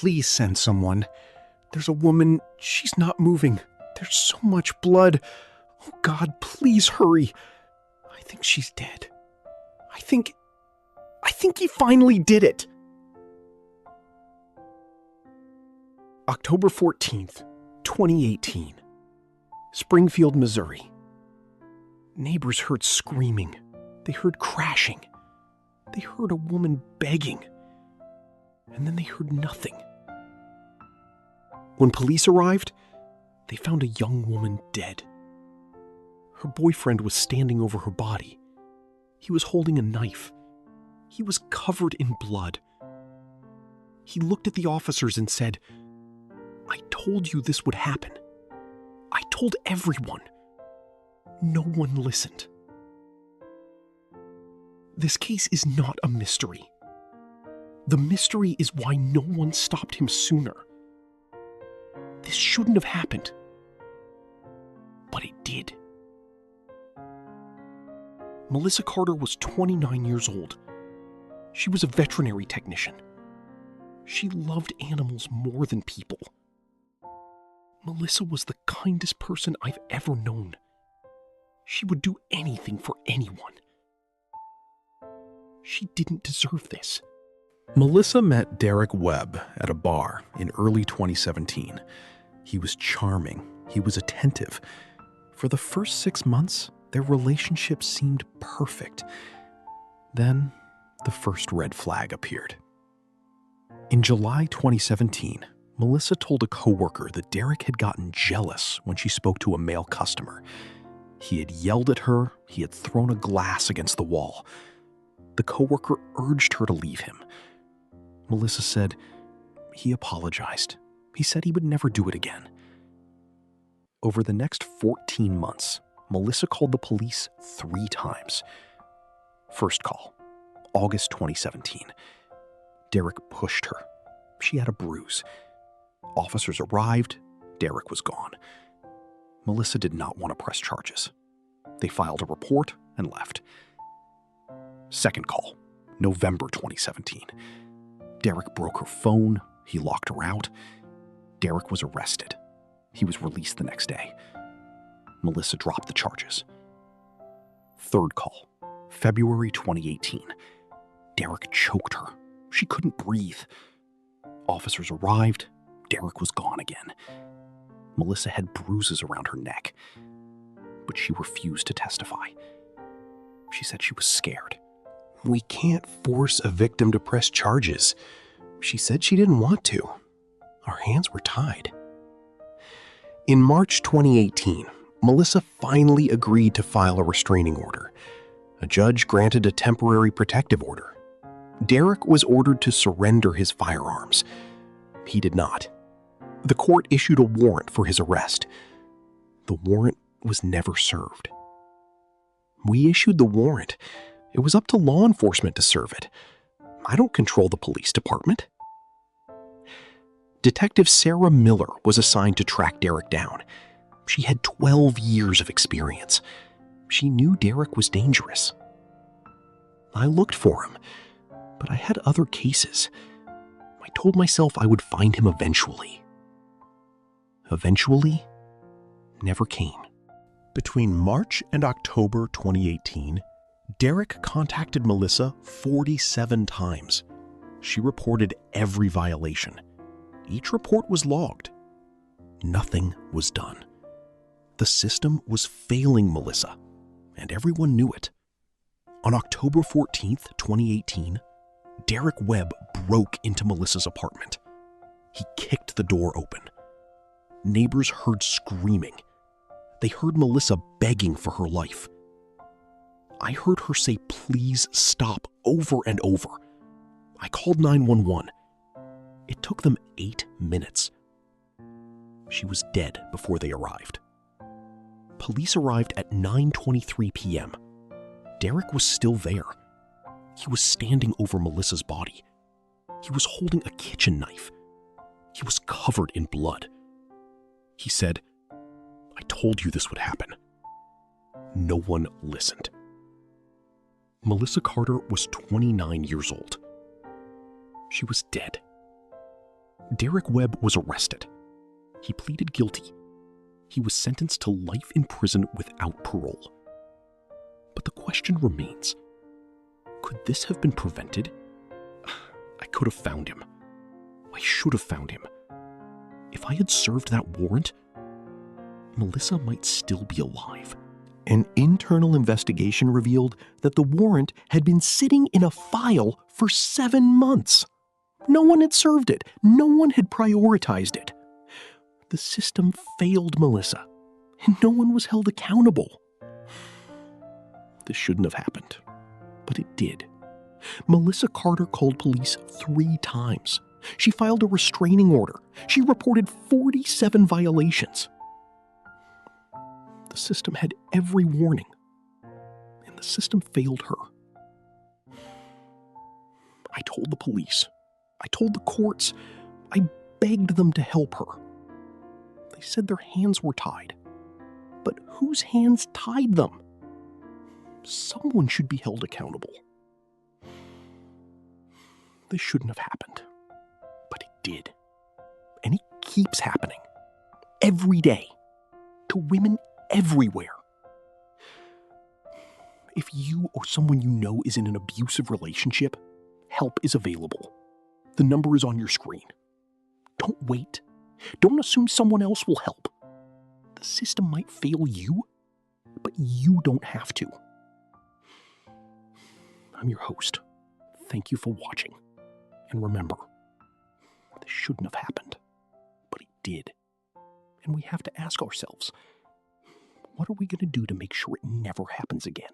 please send someone. There's a woman, she's not moving. There's so much blood. Oh God, please hurry. I think she's dead. I think he finally did it. October 14th, 2018. Springfield, Missouri. Neighbors heard screaming. They heard crashing. They heard a woman begging. And then they heard nothing. When police arrived, they found a young woman dead. Her boyfriend was standing over her body. He was holding a knife. He was covered in blood. He looked at the officers and said, "I told you this would happen. I told everyone." No one listened. This case is not a mystery. The mystery is why no one stopped him sooner. This shouldn't have happened. But it did. Melissa Carter was 29 years old. She was a veterinary technician. She loved animals more than people. Melissa was the kindest person I've ever known. She would do anything for anyone. She didn't deserve this. Melissa met Derek Webb at a bar in early 2017. He was charming. He was attentive. For the first 6 months, their relationship seemed perfect. Then, the first red flag appeared. In July 2017, Melissa told a coworker that Derek had gotten jealous when she spoke to a male customer. He had yelled at her. He had thrown a glass against the wall. The coworker urged her to leave him. Melissa said he apologized. He said he would never do it again. Over the next 14 months, Melissa called the police 3 times. First call, August 2017. Derek pushed her. She had a bruise. Officers arrived. Derek was gone. Melissa did not want to press charges. They filed a report and left. Second call, November 2017. Derek broke her phone. He locked her out. Derek was arrested. He was released the next day. Melissa dropped the charges. Third call, February 2018. Derek choked her. She couldn't breathe. Officers arrived. Derek was gone again. Melissa had bruises around her neck, but she refused to testify. She said she was scared. "We can't force a victim to press charges." She said she didn't want to. Our hands were tied. In March 2018, Melissa finally agreed to file a restraining order. A judge granted a temporary protective order. Derek was ordered to surrender his firearms. He did not. The court issued a warrant for his arrest. The warrant was never served. We issued the warrant. It was up to law enforcement to serve it. I don't control the police department. Detective Sarah Miller was assigned to track Derek down. She had 12 years of experience. She knew Derek was dangerous. I looked for him, but I had other cases. I told myself I would find him eventually. Eventually never came. Between March and October 2018, Derek contacted Melissa 47 times. She reported every violation. Each report was logged. Nothing was done. The system was failing Melissa, and everyone knew it. On October 14th, 2018, Derek Webb broke into Melissa's apartment. He kicked the door open. Neighbors heard screaming. They heard Melissa begging for her life. I heard her say, "Please stop," over and over. I called 911. It took them 8 minutes. She was dead before they arrived. Police arrived at 9:23 p.m. Derek was still there. He was standing over Melissa's body. He was holding a kitchen knife. He was covered in blood. He said, "I told you this would happen." No one listened. Melissa Carter was 29 years old. She was dead. Derek Webb was arrested. He pleaded guilty. He was sentenced to life in prison without parole. But the question remains, could this have been prevented? I could have found him. I should have found him. If I had served that warrant, Melissa might still be alive. An internal investigation revealed that the warrant had been sitting in a file for 7 months. No one had served it. No one had prioritized it. The system failed Melissa, and no one was held accountable. This shouldn't have happened, but it did. Melissa Carter called police 3 times. She filed a restraining order. She reported 47 violations. The system had every warning, and the system failed her. I told the police. I told the courts. I begged them to help her. They said their hands were tied. But whose hands tied them? Someone should be held accountable. This shouldn't have happened, but it did. And it keeps happening. Every day. To women everywhere. If you or someone you know is in an abusive relationship, help is available. The number is on your screen. Don't wait. Don't assume someone else will help. The system might fail you, but you don't have to. I'm your host. Thank you for watching. And remember, this shouldn't have happened, but it did. And we have to ask ourselves, what are we going to do to make sure it never happens again?